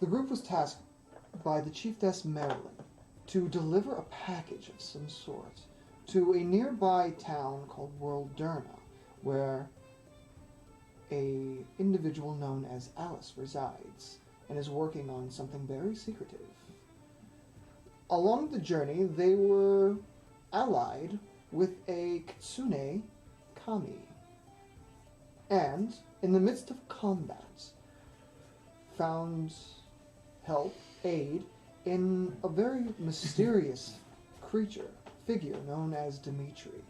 The group was tasked by the Chiefess Marilyn to deliver a package of some sort to a nearby town called Worldurna, where a individual known as Alice resides and is working on something very secretive. Along the journey, they were allied with a Kitsune Kami, and in the midst of combat, found help, aid, in a very mysterious figure known as Dimitri.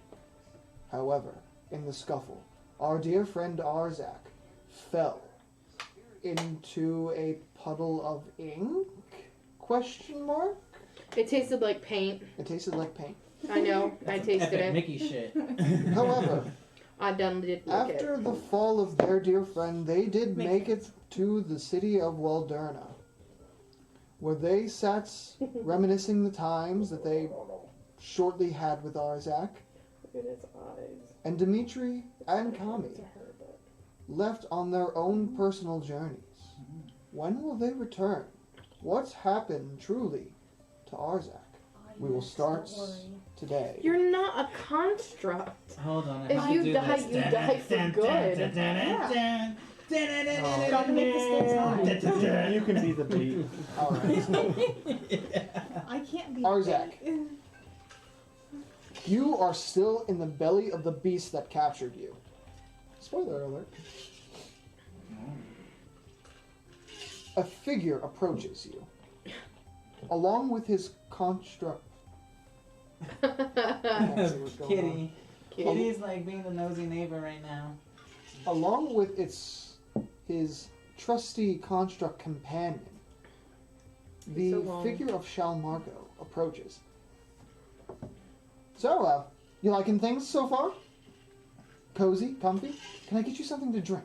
However, in the scuffle, our dear friend Arzak fell into a puddle of ink? Question mark? It tasted like paint. It tasted like paint. I know. I tasted Epic it. Mickey shit. However, I done did lick after it. the fall of their dear friend, they did make it to the city of Welderna, where they sat reminiscing the times that they shortly had with Arzak, Look at his eyes. and Dimitri and Kami left on their own personal journeys. When will they return? What's happened truly to Arzak? We will start today. You're not a construct. Hold on. I If have to you do die, this. you die for good. Gotta make the stakes high. You can be the beat. Alright. I can't be. Arzak. You are still in the belly of the beast that captured you. Spoiler alert. A figure approaches you, along with his construct. Can't see what's going on. Kitty's like being the nosy neighbor right now. Along with his trusty construct companion, the So long. figure of Shalmargo approaches. So, you liking things so far? Cozy? Comfy? Can I get you something to drink?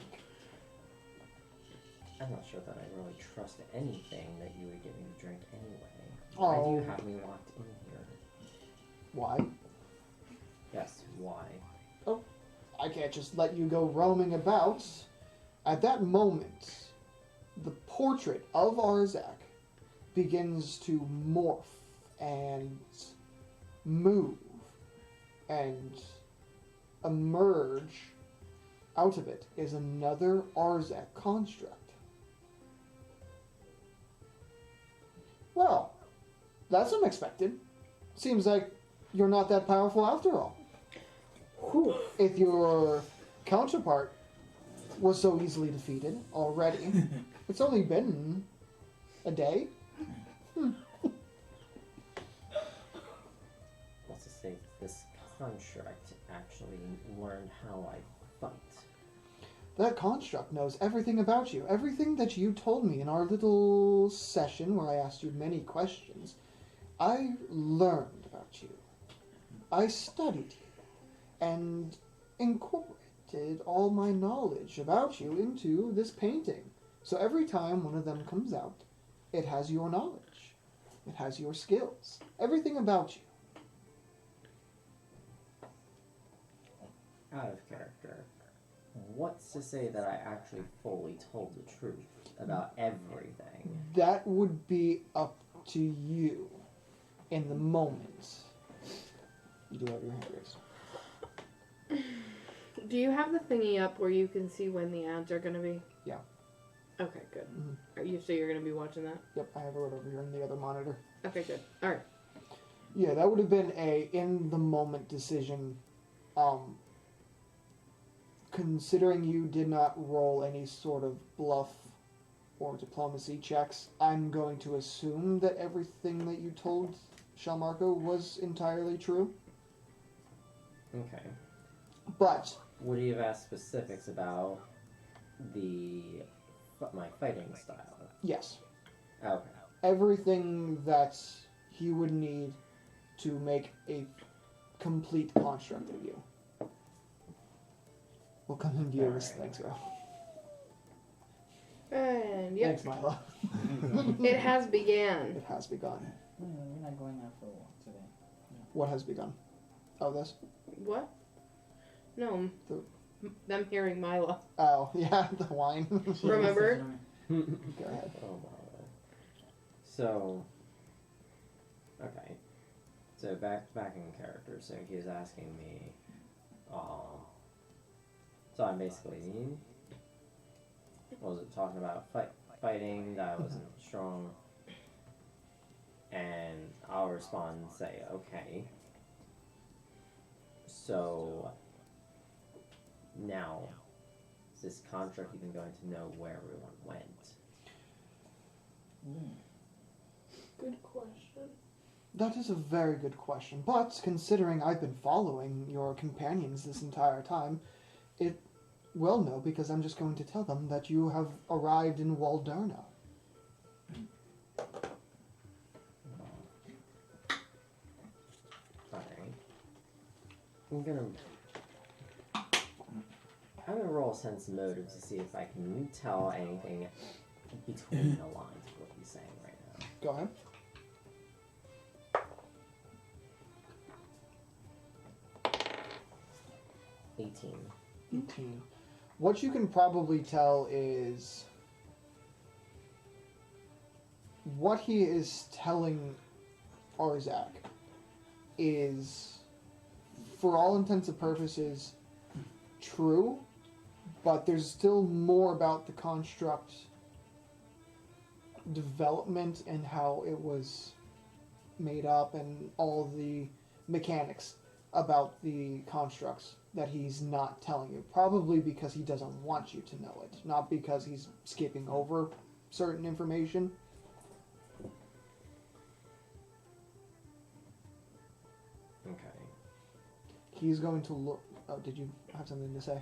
I'm not sure that I really trust anything that you would give me to drink anyway. Why do Oh. you have me locked in here? Why? Yes, why? I can't just let you go roaming about. At that moment, the portrait of Arzak begins to morph and move and emerge. Out of it is another Arzak construct. Well, that's unexpected. Seems like you're not that powerful after all. Whew. If your counterpart was so easily defeated already, it's only been a day. What's to say this construct actually learned how I fight? That construct knows everything about you. Everything that you told me in our little session where I asked you many questions, I learned about you. I studied you and incorporated all my knowledge about you into this painting. So every time one of them comes out, it has your knowledge. It has your skills. Everything about you. Out of character. What's to say that I actually fully told the truth about everything? That would be up to you in the moment. You do have your hand raised. Do you have the thingy up where you can see when the ads are going to be? Yeah. Okay, good. Mhm. Are you so you're going to be watching that? Yep, I have it right over here on the other monitor. Okay, good. All right. Yeah, that would have been a in-the-moment decision. Considering you did not roll any sort of bluff or diplomacy checks, I'm going to assume that everything that you told Shalmarco was entirely true. Okay. But Would you have asked specifics about my fighting style? yes, Okay. everything that he would need to make a complete construct of you will come in view as things go. And yep, Thanks, Mila. it has began. It has begun. We're not going out for a walk today. What has begun? Oh, this? What? No, them hearing Mila. Oh, yeah, the wine. Remember? Go ahead. Oh, wow. So, okay. So back in character. So he was asking me, so I'm basically, what was it, talking about fighting, that I wasn't strong, and I'll respond and say, okay. So, now, is this contract even going to know where everyone went? Good question. That is a very good question, but considering I've been following your companions this entire time, it will know because I'm just going to tell them that you have arrived in Walderna. Alright. I'm gonna roll a sense of motive to see if I can tell anything between the lines of what he's saying right now. Go ahead. $18. 18. What you can probably tell is what he is telling Arzak is, for all intents and purposes, true, but there's still more about the construct development and how it was made up and all the mechanics about the constructs that he's not telling you. Probably because he doesn't want you to know it, not because he's skipping over certain information. Okay. He's going to look... Oh, did you have something to say?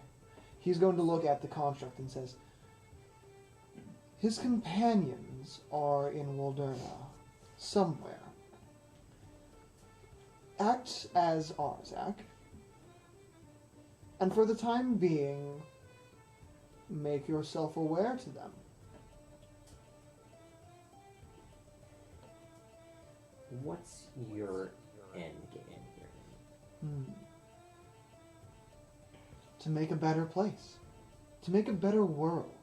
He's going to look at the construct and says, his companions are in Walderna, somewhere. Act as Arzak, and for the time being, make yourself aware to them. What's your end game here? To make a better place. To make a better world.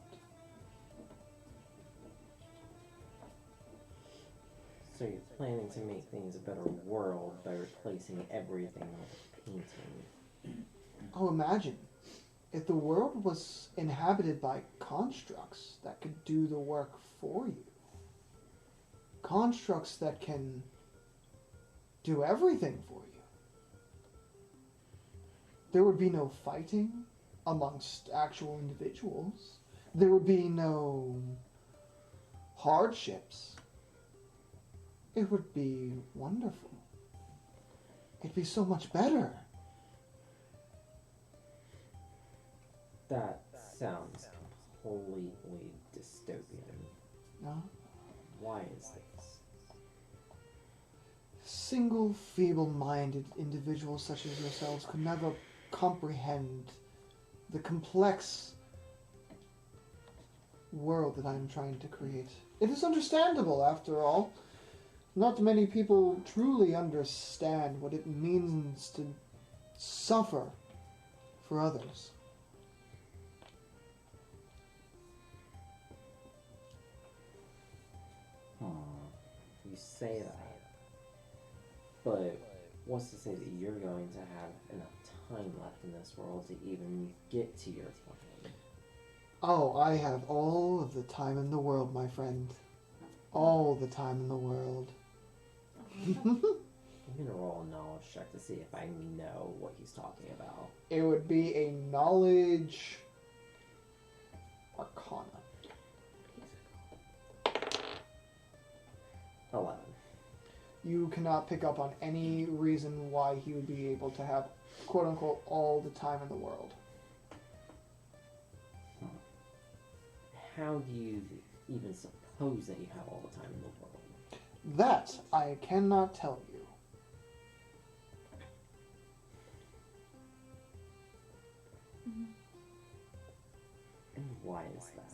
So you're planning to make things a better world by replacing everything with painting. Oh, imagine if the world was inhabited by constructs that could do the work for you. Constructs that can do everything for you. There would be no fighting amongst actual individuals. There would be no hardships. It would be wonderful. It'd be so much better. That sounds completely dystopian. No? Why is this? Single, feeble-minded individuals such as yourselves could never comprehend the complex world that I'm trying to create. It is understandable, after all. Not many people truly understand what it means to suffer for others. You say that, but what's to say that you're going to have enough time left in this world to even get to your plan? Oh, I have all of the time in the world, my friend. All the time in the world. I'm gonna roll a knowledge check to see if I know what he's talking about. It would be a knowledge arcana. 11. You cannot pick up on any reason why he would be able to have, quote unquote, all the time in the world. How do you even suppose that you have all the time in the world? That I cannot tell you. And why is that?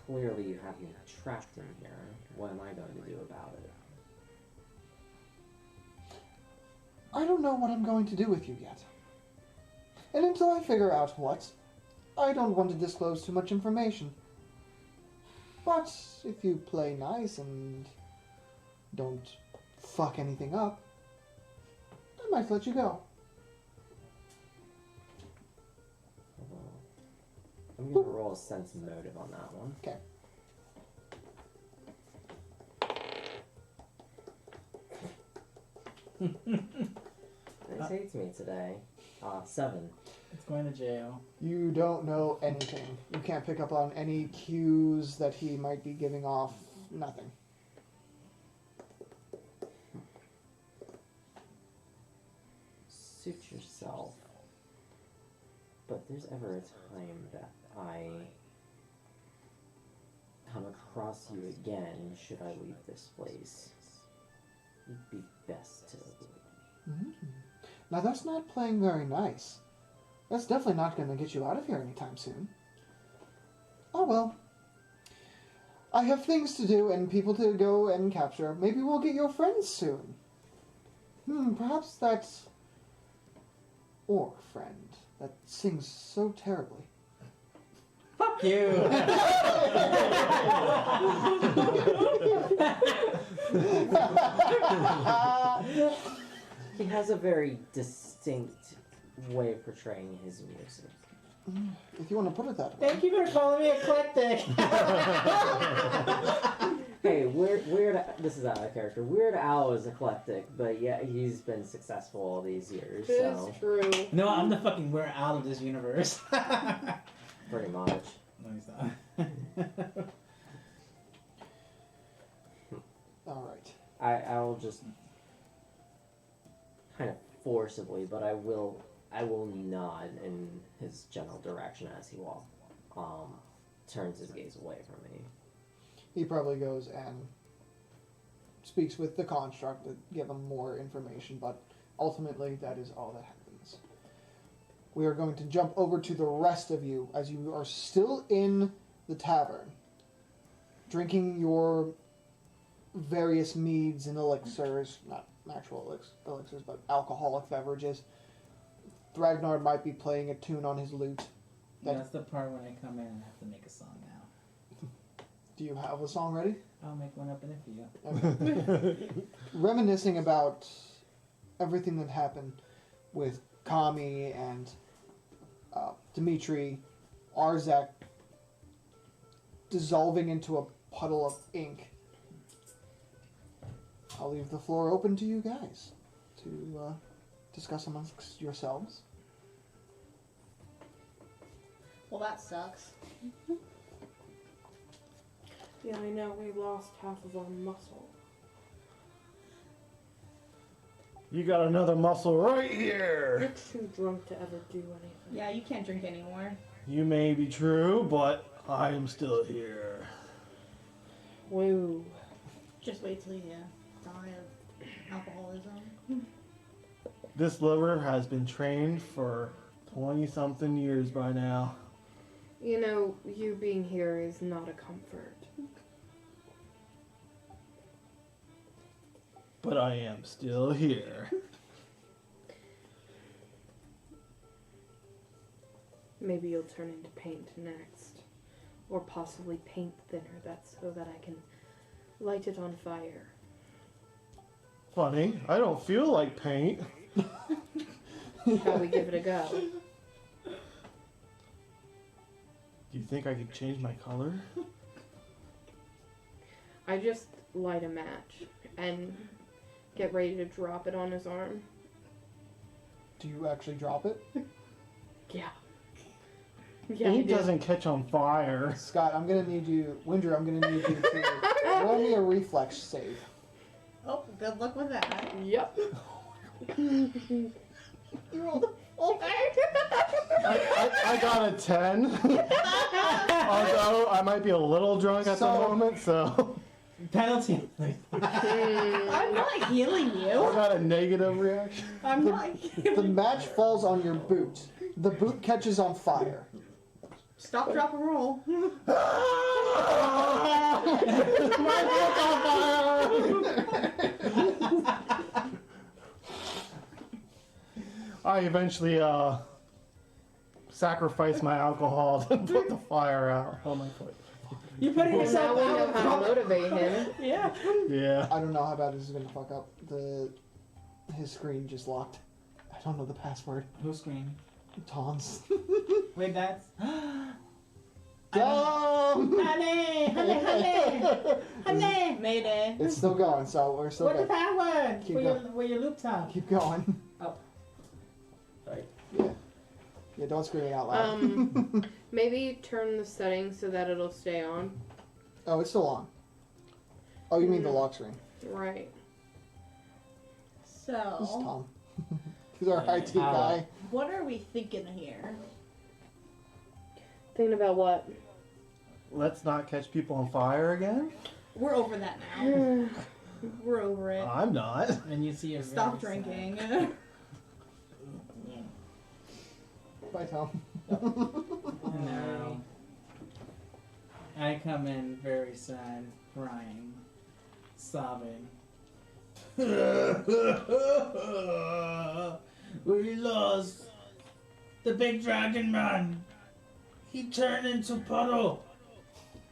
Clearly you have me trapped in here. What am I going to do about it? I don't know what I'm going to do with you yet. And until I figure out what, I don't want to disclose too much information. But if you play nice and don't fuck anything up, I might let you go. I'm gonna roll a sense motive on that one. Okay. They say to me today, 7. It's going to jail. You don't know anything. You can't pick up on any cues that he might be giving off. Nothing. Suit yourself. But if there's ever a time that I come across you again, should I leave this place, it'd be best to avoid me. Now that's not playing very nice. That's definitely not going to get you out of here anytime soon. Oh well. I have things to do and people to go and capture. Maybe we'll get your friends soon. Perhaps that orc friend that sings so terribly. Fuck you! He has a very distinct way of portraying his music. If you want to put it that way. Thank you for calling me eclectic! Hey, this is out of character. Weird Al is eclectic, but yeah, he's been successful all these years, so It's true. No, I'm the fucking we're out of this universe. pretty much. No, he's not. Alright. I'll just kind of forcibly, but I will nod in his general direction as he turns his gaze away from me. He probably goes and speaks with the construct to give him more information, but ultimately that is all that happens. We are going to jump over to the rest of you as you are still in the tavern, drinking your various meads and elixirs, not actual elixirs, but alcoholic beverages. Thragnar might be playing a tune on his lute. That's the part when I come in and have to make a song now. Do you have a song ready? I'll make one up in a few. Okay. Reminiscing about everything that happened with Kami and Dimitri, Arzak dissolving into a puddle of ink. I'll leave the floor open to you guys to discuss amongst yourselves. Well, that sucks. Yeah, I know. We lost half of our muscle. You got another muscle right here. You're too drunk to ever do anything. Yeah, you can't drink anymore. You may be true, but I am still here. Woo. Just wait till you die of alcoholism. This liver has been trained for 20-something years by now. You know, you being here is not a comfort. But I am still here. Maybe you'll turn into paint next. Or possibly paint thinner, so that I can light it on fire. Funny, I don't feel like paint. Shall we give it a go? Do you think I could change my color? I just light a match and get ready to drop it on his arm. Do you actually drop it? Yeah. Yeah, I Paint do. doesn't catch on fire. Scott, I'm gonna need you, Winder, I'm gonna need you to roll me a reflex save. Oh, good luck with that. Yep. You rolled a 4. I got a 10. Although I might be a little drunk at the So- moment, so Penalty. I'm not healing I you. got a negative reaction. I'm not The healing. match falls on your boot. The boot catches on fire. Stop, drop, and roll. I eventually sacrificed my alcohol to put the fire out. Oh my foot. You putting Well, now yourself we know out. how to motivate him. Yeah. Yeah. I don't know how bad this is gonna fuck up. His screen just locked. I don't know the password. Who's screaming? Tom's. Wait, that's. Tom! Honey! Honey! Honey! Honey! Mayday. It's still going, so we're still What's the good. password? Keep For your loop top. Keep going. Sorry. Yeah, don't scream it out loud. Maybe turn the settings so that it'll stay on. Oh, it's still on. Oh, you mean the lock screen? Right. This is So, Tom. He's our Yeah, IT I'll- guy. what are we thinking here? Thinking about what? Let's not catch people on fire again. We're over that now. We're over it. I'm not. And you see your Stop very sad- drinking. Bye, Tom. No. I come in very sad, crying, sobbing. We lost. The big dragon man. He turned into puddle.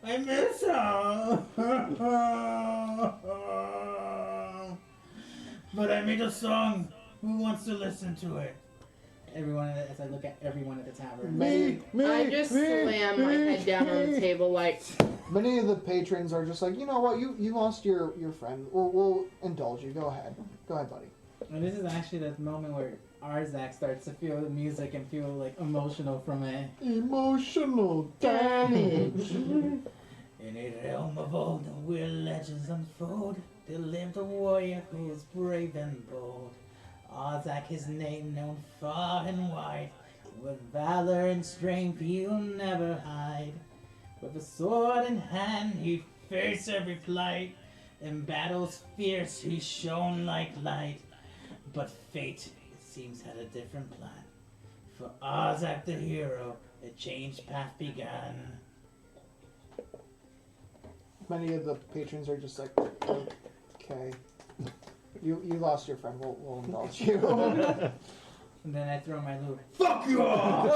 I miss him. But I made a song. Who wants to listen to it? Everyone, as I look at everyone at the tavern. Me. I just slam my head down on the table like, Many of the patrons are just like, you know what, you lost your friend. We'll indulge you. Go ahead, buddy. And this is actually the moment where Arzak starts to feel the music and feel like emotional from it. Emotional damage. In a realm of old, where legends unfold, there lived a warrior who was brave and bold. Arzak, his name known far and wide, with valor and strength he'll never hide. With a sword in hand, he faced every plight. In battles fierce, he shone like light. But fate, it seems, had a different plan. For Arzak the hero, a changed path began. Many of the patrons are just like, okay, you lost your friend. We'll indulge you. And then I throw my loot. Fuck you all!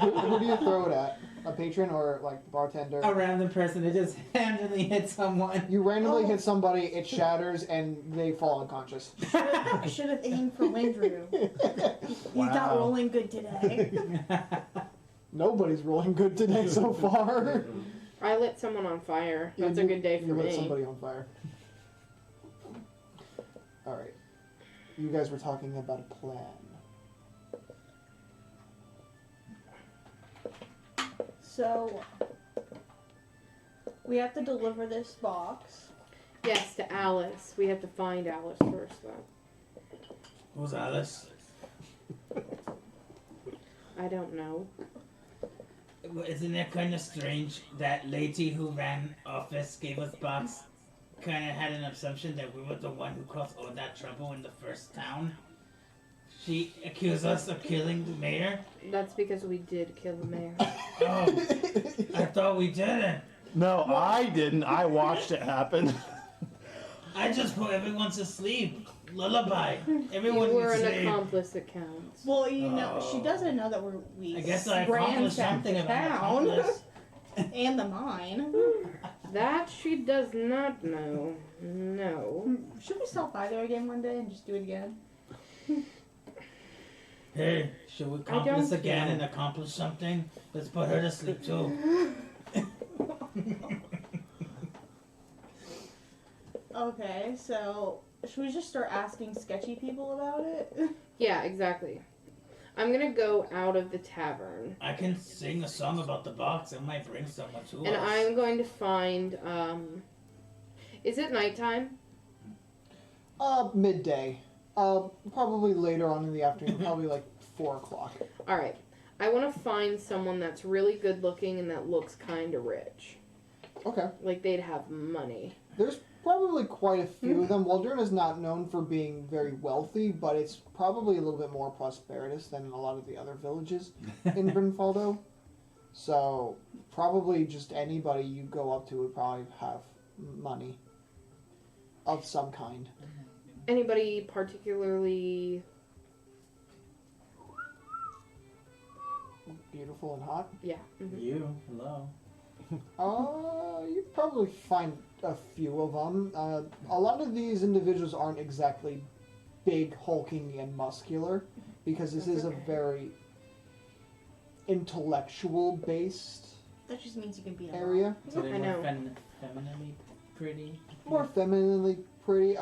Who do you throw it at? A patron or like the bartender? A random person that just randomly hit someone. You randomly hit somebody, it shatters, and they fall unconscious. Should have aimed for Windrew. He's not Wow. rolling good today. Nobody's rolling good today so far. I lit someone on fire. That's You- a good day for you lit me. somebody on fire. All right. You guys were talking about a plan. So, we have to deliver this box. Yes, to Alice. We have to find Alice first, though. Who's Alice? I don't know. Isn't it kind of strange that lady who ran office gave us box kind of had an assumption that we were the one who caused all that trouble in the first town? She accused us of killing the mayor? That's because we did kill the mayor. Oh, I thought we didn't. No, I didn't. I watched it happen. I just put everyone to sleep. Lullaby. You Everyone were needs an sleep. accomplice that counts. Well, you know, Oh. she doesn't know that we I guess I accomplished ransacked something the if I'm an town accomplice. and the mine. That she does not know. No. Should we stop by there again one day and just do it again? Hey, should we I accomplish don't again know. and accomplish something? Let's put her to sleep too. Okay, so should we just start asking sketchy people about it? Yeah, exactly. I'm gonna go out of the tavern. I can sing a song about the box. It might bring someone to And us. I'm going to find, is it nighttime? Midday. Probably later on in the afternoon, probably like 4 o'clock. Alright. I want to find someone that's really good looking and that looks kind of rich. Okay. Like they'd have money. There's probably quite a few of them. Waldron is not known for being very wealthy, but it's probably a little bit more prosperous than a lot of the other villages in Brynfaldo. So probably just anybody you go up to would probably have money of some kind. Anybody particularly, Beautiful and hot. yeah. Mhm. You, hello. You probably find a few of them. A lot of these individuals aren't exactly big, hulking, and muscular, because this is a very intellectual-based That just means you can beat 'em area. So they're I know. more femininely pretty. More femininely pretty,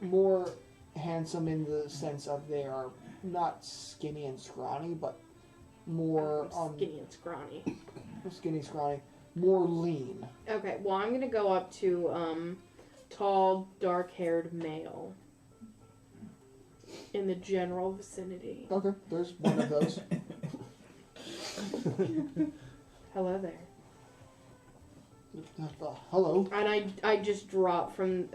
more handsome in the sense of they are not skinny and scrawny, but more Skinny and scrawny. skinny, scrawny, more lean. Okay, well, I'm gonna go up to tall, dark-haired male in the general vicinity. Okay, there's one of those. Hello there. Hello. And I just drop from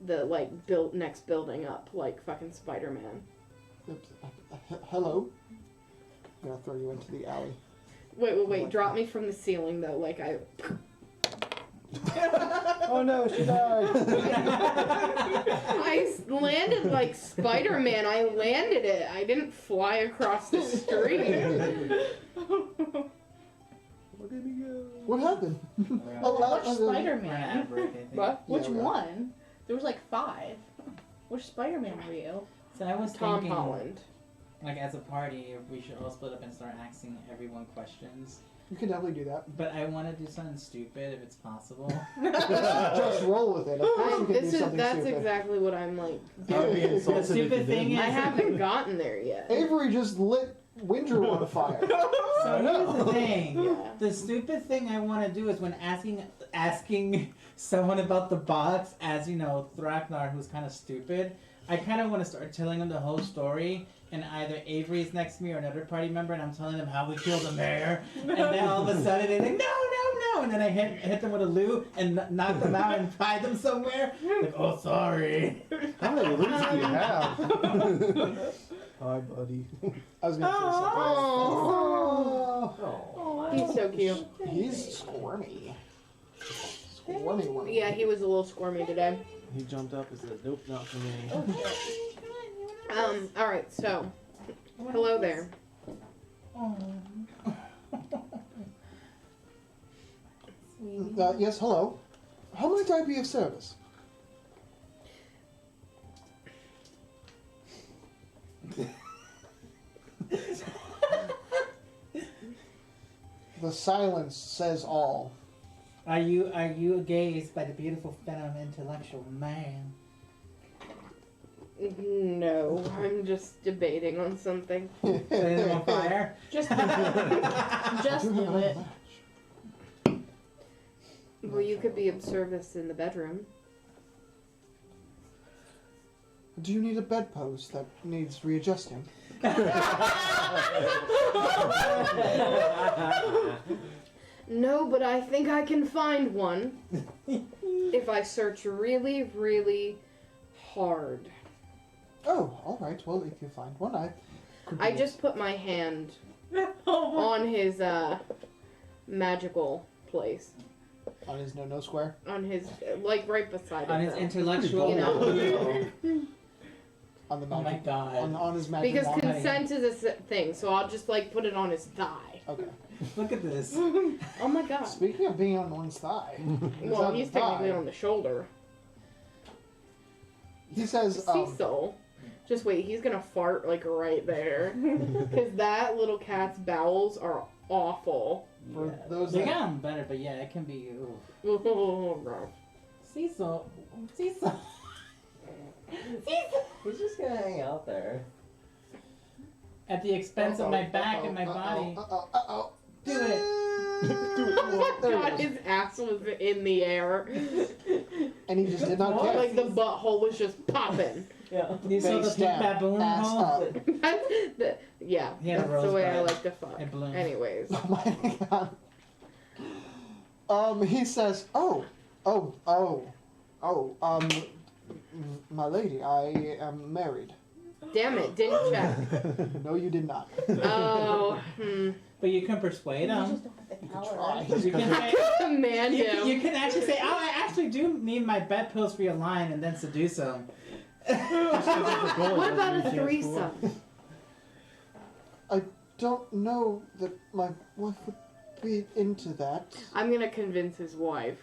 the next building up like fucking Spider-Man. Hello. I'm gonna throw you into the alley. Wait! Drop me from the ceiling though, like I. Oh no, she died. I landed like Spider-Man. I landed it. I didn't fly across the street. Look at me go. What happened? We're Oh, on- Which we're on Spider-Man? ad break, I think. What? Yeah, Which we are. one? There was like 5. Which Spider-Man were you? So I was Tom thinking, Holland. like as a party, we should all split up and start asking everyone questions. You can definitely do that. But I want to do something stupid if it's possible. Just roll with it. Of course you can do something That's stupid. exactly what I'm like. I would be The insulted if stupid you thing didn't. I haven't gotten there yet. Avery just lit Windrew on fire. So here's the thing. Yeah. The stupid thing I want to do is when asking someone about the box, as you know, Thraknar, who's kind of stupid, I kind of want to start telling them the whole story, and either Avery's next to me or another party member, and I'm telling them how we killed the mayor, and then all of a sudden they're like, no, and then I hit them with a loo and knock them out and hide them somewhere. Like, oh, sorry. How many loops do you have? Hi, buddy. I was gonna say Oh, Oh. he's so cute. something. He's squirmy. Squirmy one. Yeah, he was a little squirmy today. He jumped up and said, "Nope, not for me." All right, so hello there. Yes, hello. How might I be of service? The silence says all. Are you gazed by the beautiful phenom intellectual man? No, I'm just debating on something. Set him on fire? Just do it. Well, you could be of service in the bedroom. Do you need a bedpost that needs readjusting? No, but I think I can find one if I search really, really hard. Oh, all right. Well, if you find one, I could. I be- just put my hand Oh, on his magical place, on his no square. on his like right beside On it. his though. intellectual. You know. On the Oh my magic. god. On his magic. Because wand. consent is a thing, so I'll just like put it on his thigh. Okay. Look at this. Oh my god. Speaking of being on one's thigh, Well, on he's the thigh. technically on the shoulder. He says, Cecil. Just wait, he's gonna fart like right there. Because that little cat's bowels are awful. for those They that got him better, but yeah, it can be. Ooh. Oh, bro. Cecil. He's just gonna hang out there. At the expense of my back and my body. Uh-oh. Do it. Oh my There god, he is. his ass was in the air. And he just did not What? care. Like the butthole was just popping. Yeah. You saw the Face pink down, baboon ass hole? up. Yeah, He had a that's the way I rosebud. like to fuck. It bloomed. Anyways. Oh my god. He says, my lady, I am married. Damn it, didn't check. No, you did not. Oh, But you can persuade You him. just don't have the power. try. You can, say, Command you, him. you can actually say, oh, I actually do need my bedpost for your line, and then seduce him. What about a threesome? I don't know that my wife would be into that. I'm gonna convince his wife.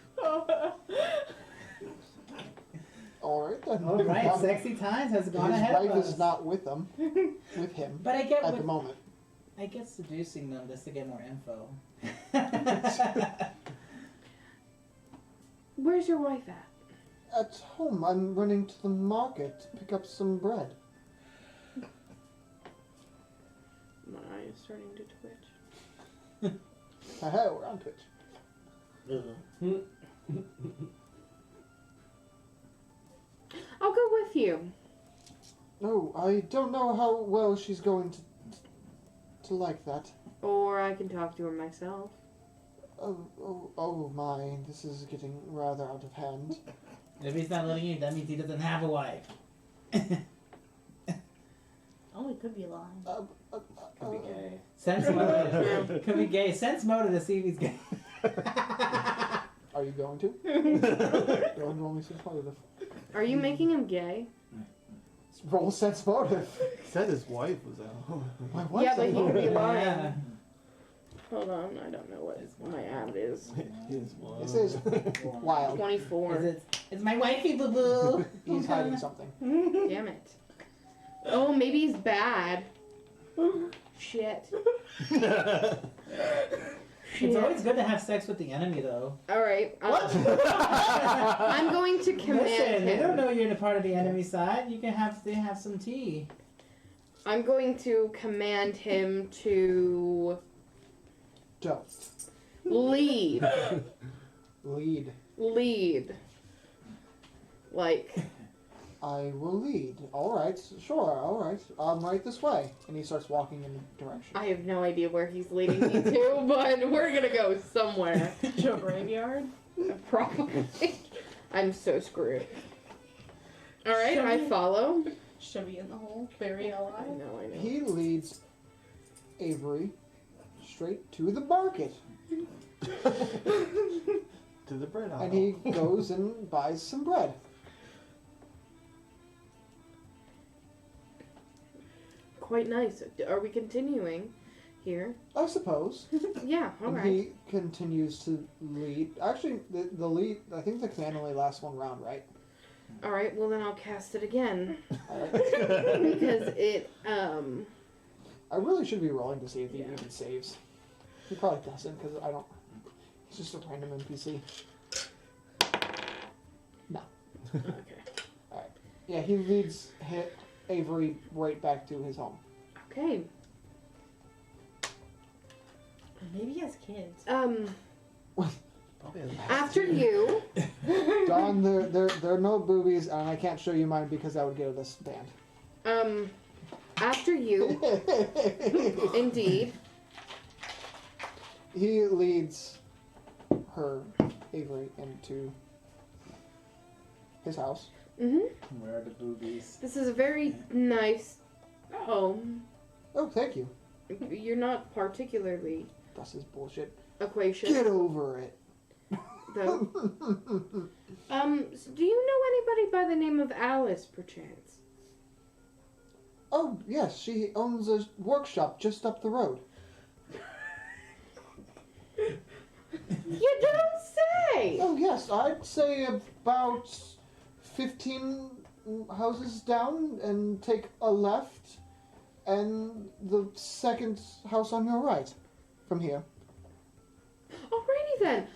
Alright then. All right, sexy times has gone His ahead of wife us. is not with them. With him. But I get At what, the moment. I get seducing them just to get more info. Where's your wife at? At home, I'm running to the market to pick up some bread. My eye is starting to twitch. Haha, we're on Twitch. I'll go with you. No, I don't know how well she's going to like that. Or I can talk to her myself. Oh my, this is getting rather out of hand. If he's not letting you, that means he doesn't have a wife. Oh, he could be lying. Could be gay. Sense motive. Could be gay. Sense motive to see if he's gay. Are you going to? Go and roll me some motive. Are you making him gay? Roll sense motive. He said his wife was out. My wife's Yeah, but he could be alone. lying. Yeah. Hold on, I don't know what my ad is. His wife. This is wild. 24. Is it? It's my wifey, boo boo. He's hiding something. Damn it. Oh, maybe he's bad. Shit. It's always good to have sex with the enemy, though. Alright. I'm going to command Listen, they don't him. know you're in a part of the enemy side. You can have they have some tea. I'm going to command him to Don't. lead. Lead. Lead. Like, I will lead. Alright, sure, alright. I'm right this way. And he starts walking in the direction. I have no idea where he's leading me to, but we're gonna go somewhere. To a graveyard? Probably. I'm so screwed. Alright, I follow. Should be in the hole. Buried I alive. know. He leads Avery straight to the market. To the bread aisle. And he goes and buys some bread. Quite nice. Are we continuing here? I suppose. Yeah, And alright. he continues to lead. Actually, the lead, I think the command only lasts one round, right? Alright, well then I'll cast it again. Alright. Because it, I really should be rolling to see if he Yeah. even saves. He probably doesn't, because I don't. He's just a random NPC. okay. Yeah, he leads Avery right back to his home. Okay. Maybe he has kids. Probably has a After you, Don, there are no boobies, and I can't show you mine because that would get us banned. after you, indeed. He leads her, Avery, into his house. Where are the boobies? This is a very nice home. Oh, thank you. You're not particularly That's his bullshit. loquacious, Get over it. though. Do you know anybody by the name of Alice, perchance? Oh, yes, she owns a workshop just up the road. You don't say! Oh, yes, I'd say about 15 houses down and take a left, and the second house on your right from here. Alrighty then.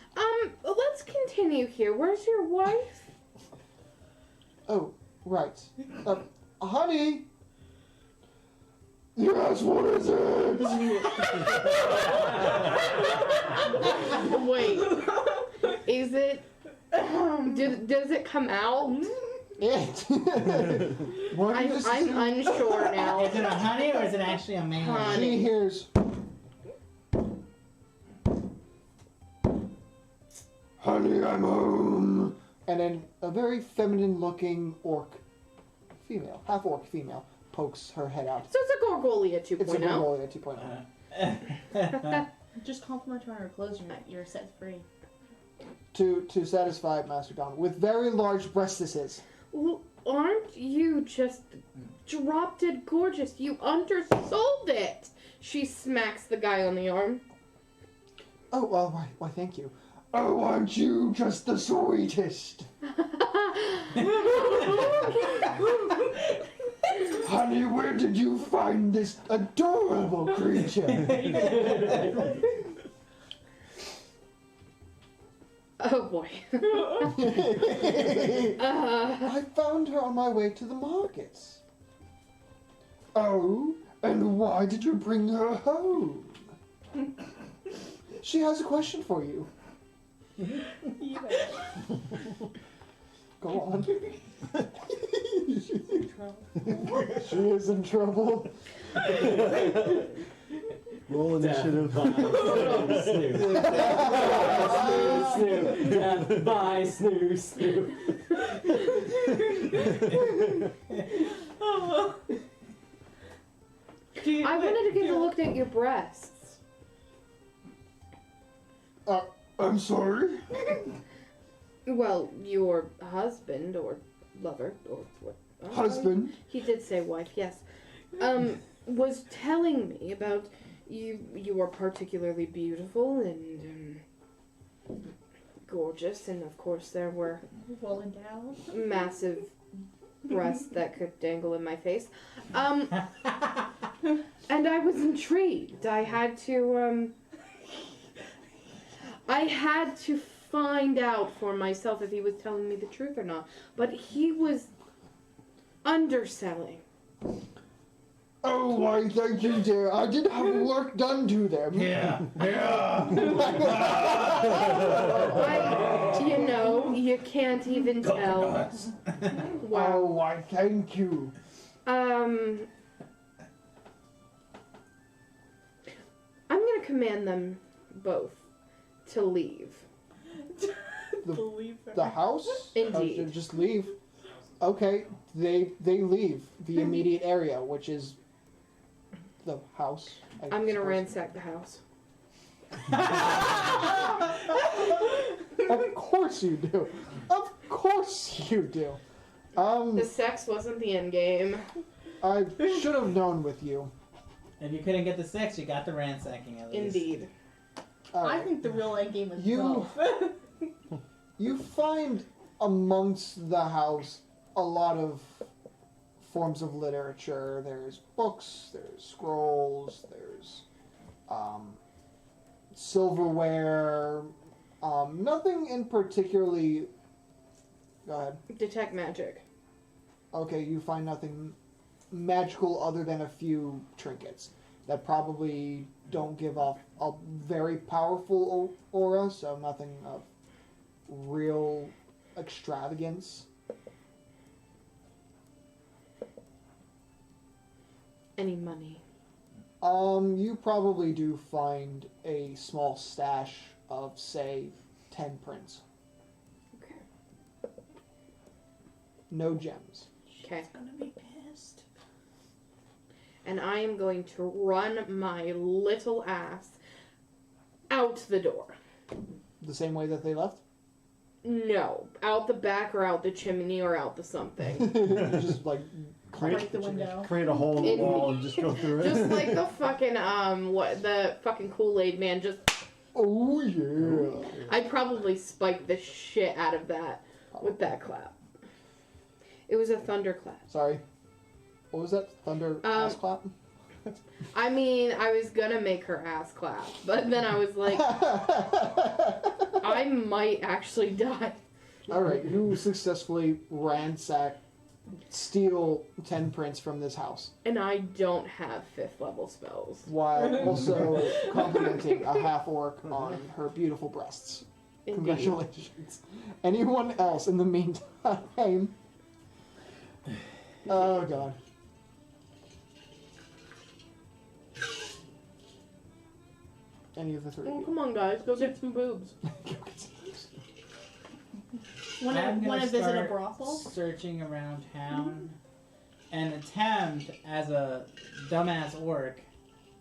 Let's continue here. Where's your wife? Oh, right. Honey! Yes, what is it? Wait. Is it... does it come out? It. Why don't you just I'm assume- unsure now. Is it a honey or is it actually a man? Honey. She hears. Honey, I'm home. And then a very feminine-looking orc female, half-orc female, pokes her head out. So it's a Gorgolia 2.0. It's a Gorgolia 2.0. Just compliment her on her clothes. You're set free. To satisfy Master Don with very large breastises. Well, aren't you just drop dead gorgeous? You undersold it! She smacks the guy on the arm. Oh, well, why, thank you. Oh, aren't you just the sweetest? Honey, where did you find this adorable creature? Oh boy. I found her on my way to the markets. Oh, and why did you bring her home? She has a question for you. Go on. She is in trouble. Roll initiative. Snoop. Death by Snoop. Snoop. I wanted to get a look at your breasts. I'm sorry? Well, your husband or lover or what? Husband? He did say wife, yes. Was telling me about you. You are particularly beautiful and gorgeous, and of course there were Well endowed. massive breasts that could dangle in my face. And I was intrigued. I had to find out for myself if he was telling me the truth or not. But he was underselling. Oh, why, thank you, dear. I did have work done to them. Yeah. You can't even tell. Coconuts. Oh, Wow. why, thank you. I'm gonna command them both to leave. Believe her. The house? Indeed. Just leave. Okay, they leave the immediate area, which is the house. I I'm gonna suppose. ransack the house. Of course you do. Of course you do. The sex wasn't the end game. I should have known with you. If you couldn't get the sex, you got the ransacking at least. Indeed. I Alright. think the real end game is You- both. You find amongst the house a lot of forms of literature. There's books, there's scrolls, there's silverware. Nothing in particularly. Go ahead. Detect magic. Okay, you find nothing magical other than a few trinkets that probably don't give off a very powerful aura, so nothing of real extravagance. Any money. You probably do find a small stash of, say, 10 prints. Okay. No gems. Okay. She's gonna be pissed. And I am going to run my little ass out the door. The same way that they left? No. Out the back or out the chimney or out the something. You just, like, Break the window. Create a hole in the wall and just go through it. Just like the fucking, the fucking Kool-Aid man just... Oh, yeah. I'd probably spike the shit out of that with that clap. It was a thunderclap. Sorry. What was that? Thunder ass clap? I mean, I was gonna make her ass clap, but then I was like, I might actually die. Alright, you successfully steal 10 prints from this house, And I don't have 5th level spells. while also complimenting a half-orc on her beautiful breasts. Indeed. Congratulations. Anyone else in the meantime? Oh, God. Any of the three Oh, of come on, guys, go get some boobs. you. Wanna I'm gonna visit a start brothel? Searching around town and attempt, as a dumbass orc,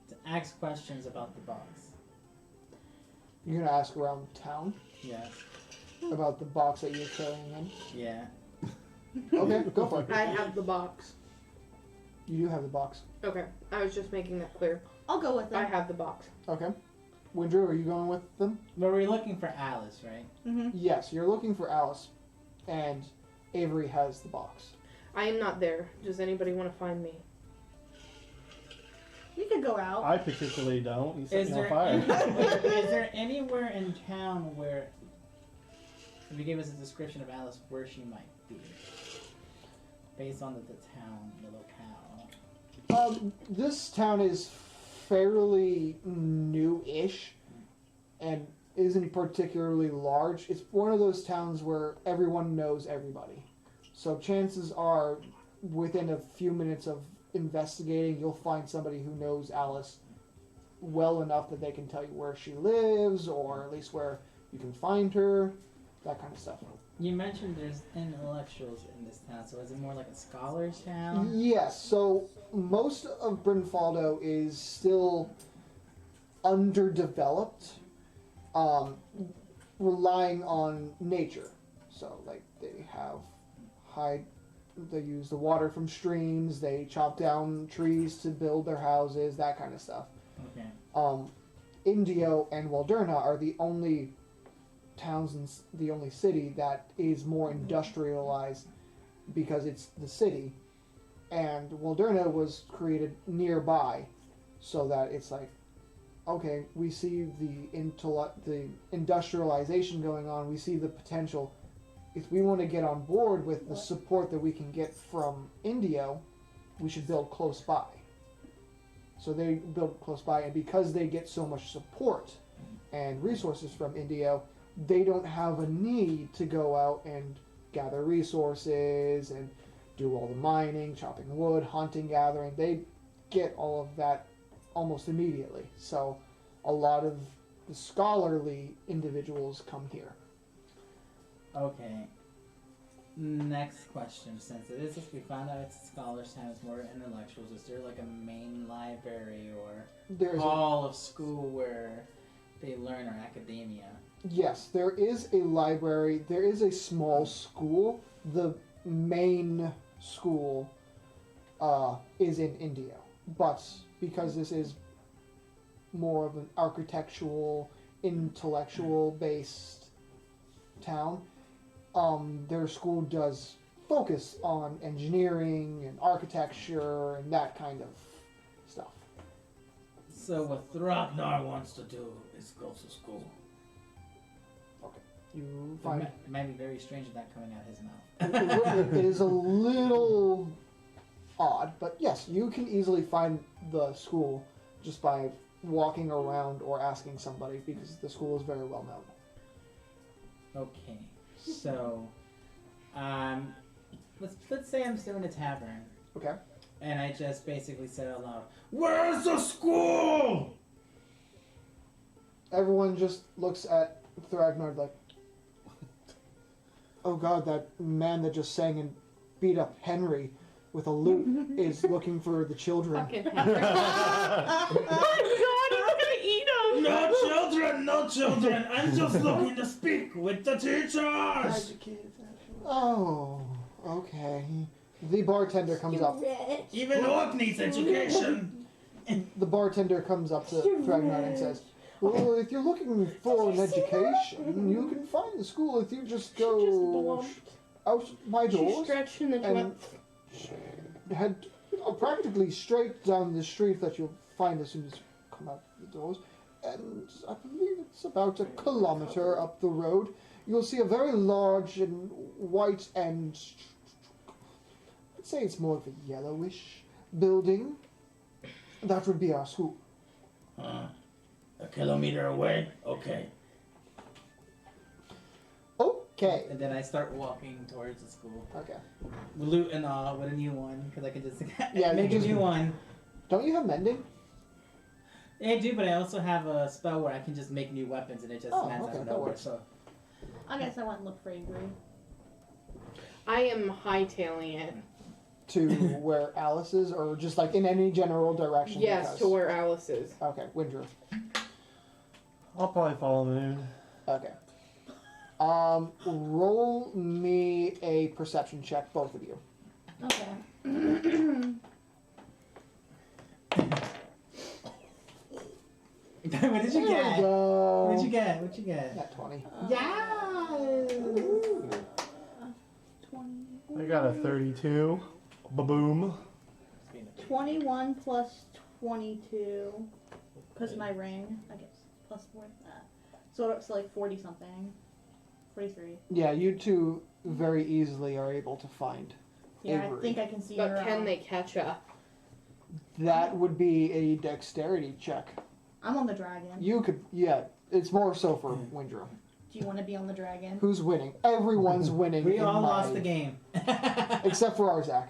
to ask questions about the box. You're gonna ask around town Yes. about the box that you're carrying in? Yeah. Okay, go for it. I have the box. You do have the box. Okay, I was just making that clear. I'll go with I them. Uh, have the box. Okay. Windrew, are you going with them? But we're looking for Alice, right? Mm-hmm. Yes, you're looking for Alice, and Avery has the box. I am not there. Does anybody want to find me? We could go out. I particularly don't. You set Is me on there, fire. is there anywhere in town where, if you gave us a description of Alice, where she might be? Based on the town, the locale. This town is fairly new-ish, and isn't particularly large. It's one of those towns where everyone knows everybody. So chances are, within a few minutes of investigating, you'll find somebody who knows Alice well enough that they can tell you where she lives, or at least where you can find her, that kind of stuff. You mentioned there's intellectuals in this town, so is it more like a scholar's town? Yes, so most of Brynfaldo is still underdeveloped, relying on nature. So, like, they have they use the water from streams, they chop down trees to build their houses, that kind of stuff. Okay. Indio and Walderna are the only towns and the only city that is more industrialized because it's the city, and Walderna was created nearby, so that it's like, okay, we see the industrialization going on, we see the potential. If we want to get on board with the support that we can get from Indio, we should build close by. So they build close by, and because they get so much support and resources from Indio, they don't have a need to go out and gather resources and do all the mining, chopping wood, hunting, gathering. They get all of that almost immediately. So a lot of the scholarly individuals come here. Okay. Next question, since it is, we found out it's a scholar's town, it's more intellectuals, is there like a main library or There's hall of school where they learn, or academia? Yes, there is a library. There is a small school. The main school is in Indio. But because this is more of an architectural, intellectual-based town, their school does focus on engineering and architecture and that kind of stuff. So what Thrognar wants to do is go to school. You It find might be very strange with that coming out of his mouth. it is a little odd, but yes, you can easily find the school just by walking around or asking somebody, because the school is very well known. Okay, so, let's say I'm still in a tavern, Okay? and I just basically said out loud, "Where's the school?" Everyone just looks at Thragnar like, oh god, that man that just sang and beat up Henry with a lute is looking for the children. Fucking Henry. Oh god, he's gonna eat him! No children, no children. I'm just looking to speak with the teachers. Oh, okay. The bartender comes up. Even Orc needs education. The bartender comes up to Thragnar and says, well, if you're looking for an education, you can find the school if you just go out my She doors stretched and then and went. head practically straight down the street that you'll find as soon as you come out the doors. And I believe it's about a kilometer up the road. You'll see a very large and white and, I'd say it's more of a yellowish building. That would be our school. A kilometer away? Okay. Okay. And then I start walking towards the school. Okay. Loot and all with a new one, because I can just Yeah, make you a just- new one. Don't you have mending? Yeah, I do, but I also have a spell where I can just make new weapons, and it just Oh, lands okay, out of that nowhere. works. So I guess I went and look for Avery. I am hightailing it. To where Alice is, or just like in any general direction? Yes, because- to where Alice is. Okay, Windrew. I'll probably follow Moon. Okay. Roll me a perception check, both of you. Okay. What did you There get? we go. What did you get? What you get? Nat 20. Yeah. 20. I got a 32. Ba-boom. 21 plus 22. Because of my ring, I guess. Plus 4 that. So it's like 40 something. 43. Yeah, you two very easily are able to find Yeah, Avery. I think I can see But her. can they catch up? That would be a dexterity check. I'm on the dragon. You could, yeah, it's more so for Windrum. Do you want to be on the dragon? Who's winning? Everyone's winning. We in all my- lost the game. Except for Arzak.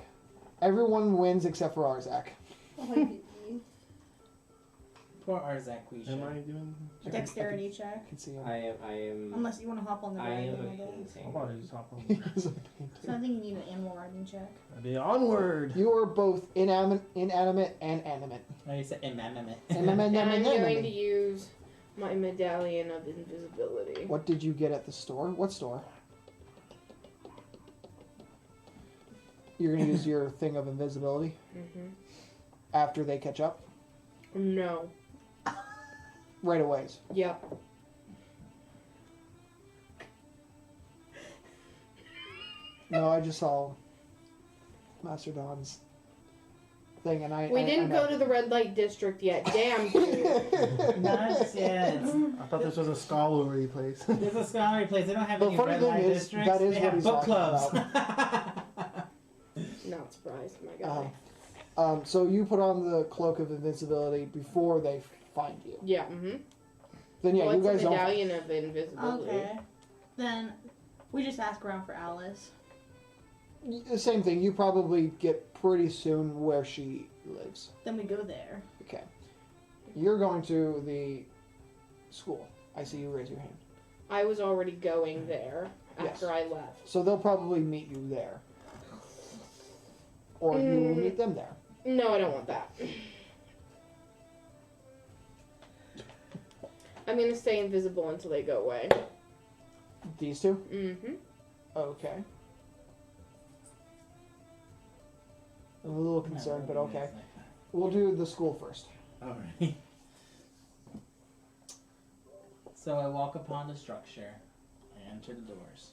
Everyone wins except for Arzak. Poor Arzak Quisha. Am I doing? Dexterity check. I can see him. I am. Unless you want to hop on the I dragon. am a I guess. painting. I'll probably just hop on. He's a painter. So I think you need an animal riding check. I'll be onward. You are both inanimate and animate. Oh, you said inanimate. And I'm going to Inanimate. use my medallion of invisibility. What did you get at the store? What store? You're gonna use your thing of invisibility Mm-hmm. after they catch up? No. Right away. Yep. No, I just saw Master Don's thing, and We didn't go to the red light district yet. Damn you. Not yet. I thought this was a scholarly place. There's a scholarly place. They don't have The any funny red thing light is, districts. that is they what have he's book talking clubs. Not surprised, my guy. So you put on the cloak of invincibility before they find you. Yeah, mm-hmm. Then yeah, Well, you it's guys a don't. medallion of invisibility. Okay. Then we just ask around for Alice. The same thing. You probably get pretty soon where she lives. Then we go there. Okay. You're going to the school. I see you raise your hand. I was already going there Yes. after I left. So they'll probably meet you there. Or you will meet them there. No, I don't want that. I'm gonna stay invisible until they go away. These two? Mm-hmm. Okay. I'm a little concerned, but okay. We'll do the school first. Alright. So I walk upon the structure. I enter the doors.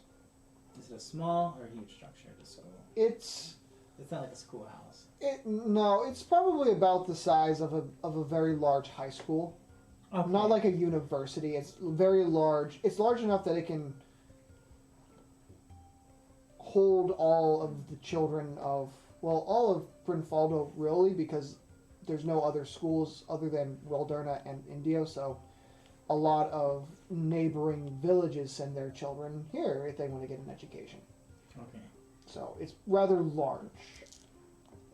Is it a small or huge structure, the school? It's not like a schoolhouse. no, it's probably about the size of a very large high school. Okay. Not like a university. It's very large. It's large enough that it can hold all of the children of, well, all of Brynfaldo really, because there's no other schools other than Welderna and Indio, so a lot of neighboring villages send their children here if they want to get an education. Okay. So it's rather large,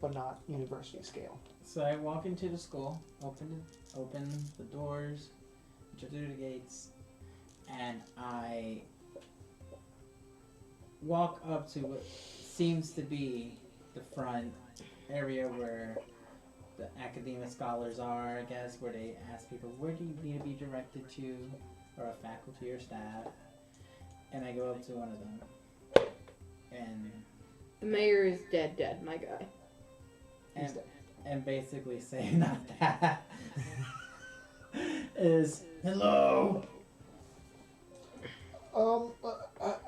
but not university scale. So I walk into the school, open the doors, enter through the gates, and I walk up to what seems to be the front area where the academic scholars are, I guess, where they ask people, where do you need to be directed to, or a faculty or staff, and I go up to one of them, and The mayor is dead, my guy. He's dead. and basically say not that is hello.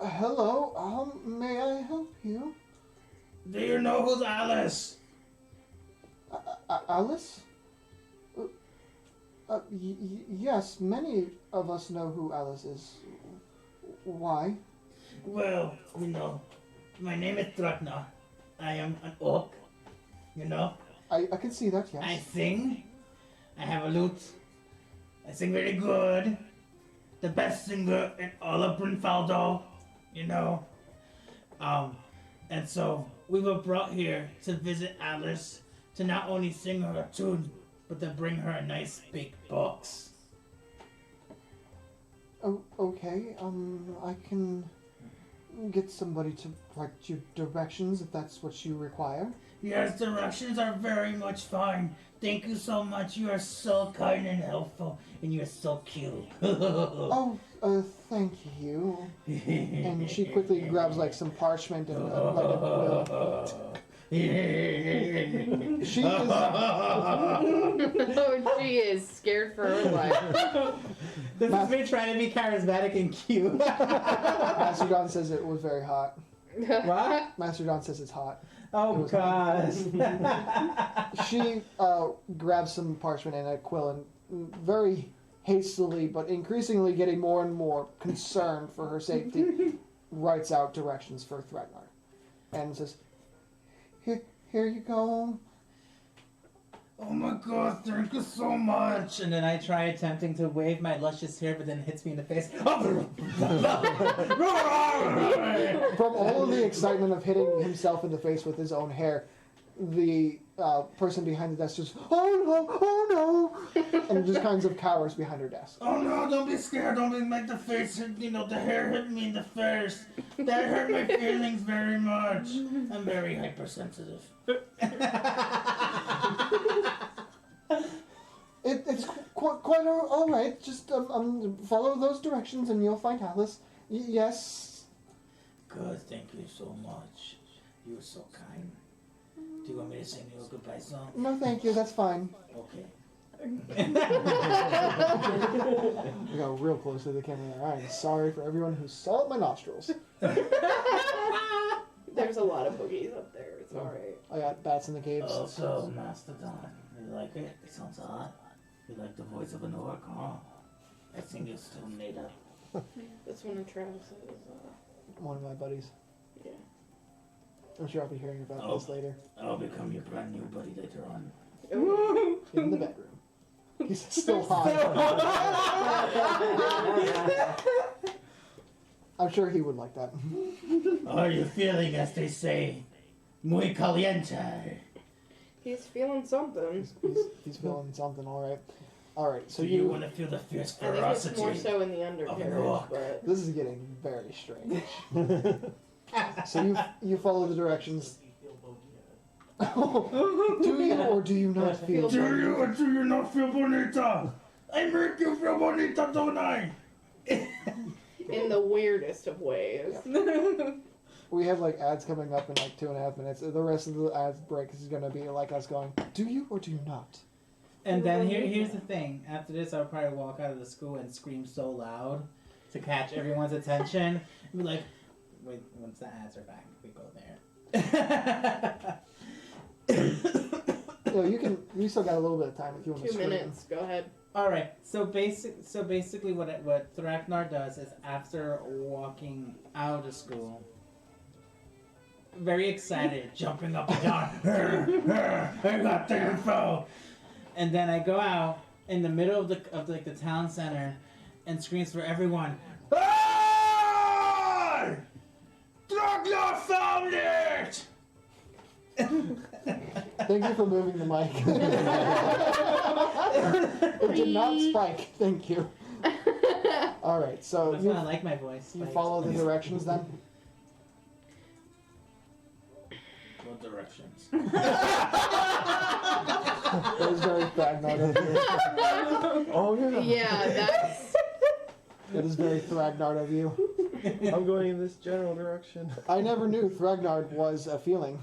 Hello. May I help you? Do you know who's Alice? Alice? Yes, many of us know who Alice is. Why? Well, you know, my name is Drakna. I am an orc. You know, I can see that, yes. I sing. I have a lute. I sing very good. The best singer in all of Brynfaldo. You know. And so we were brought here to visit Alice to not only sing her a tune, but to bring her a nice big box. Oh, okay. I can get somebody to write you directions if that's what you require. Yes, directions are very much fine. Thank you so much. You are so kind and helpful, and you're so cute. Oh, thank you. And she quickly grabs like some parchment and like a quill. She is Oh, she is scared for her life. This is me trying to be charismatic and cute. Master John says it was very hot. What? Master John says it's hot. Oh gosh. She grabs some parchment and a quill and very hastily, but increasingly getting more and more concerned for her safety, writes out directions for Thragnar and says, Here you go. Oh my god, thank you so much. And then I try attempting to wave my luscious hair, but then it hits me in the face. From all of the excitement of hitting himself in the face with his own hair, the person behind the desk just, oh no, and just kinds of cowers behind her desk. Oh no, don't be scared. Don't make the face hit, the hair hit me in the face. That hurt my feelings very much. I'm very hypersensitive. It's quite all right. Just follow those directions and you'll find Alice. Yes. Good, thank you so much. You were so kind. Do you want me to sing you a goodbye song? No, thank you. That's fine. Okay. We got real close to the camera there. I'm sorry for everyone who saw my nostrils. There's a lot of boogies up there. It's alright. I got bats in the caves. Also, Mastodon, you like it? It sounds hot. You like the voice of an orc, huh? I think you're still made up. That's one of Travis's. One of my buddies. Yeah. I'm sure I'll be hearing about this later. I'll become your brand new buddy later on. In the bedroom. He's still high. I'm sure he would like that. Are you feeling, as they say, muy caliente? He's feeling something. He's feeling something, alright. So Do you want to feel the fierce I think it's ferocity? more so in the of an undercarriage, orc? but This is getting very strange. So you follow the directions. Do you or do you not feel? Do you or do you not feel bonita? I make you feel bonita, don't I? in the weirdest of ways. We have like ads coming up in like 2.5 minutes. The rest of the ads break is going to be like us going, do you or do you not? And then here's the thing. After this, I'll probably walk out of the school and scream so loud to catch everyone's attention. And be like, wait, once the ads are back, we go there. You still got a little bit of time if you want to 2 scream. minutes. Go ahead. All right. So basically, what Thragnar does is after walking out of school, very excited, jumping up and down. I got the info. And then I go out in the middle of the town center and screams for everyone. Hey! Thragnar found it! Thank you for moving the mic. It did not spike. Thank you. All right, so That's why I like my voice. you follow the directions then. What directions? That was very Thragnar of you. Oh yeah. Yeah, that's. It is very Thragnar of you. I'm going in this general direction. I never knew Thragnar was a feeling.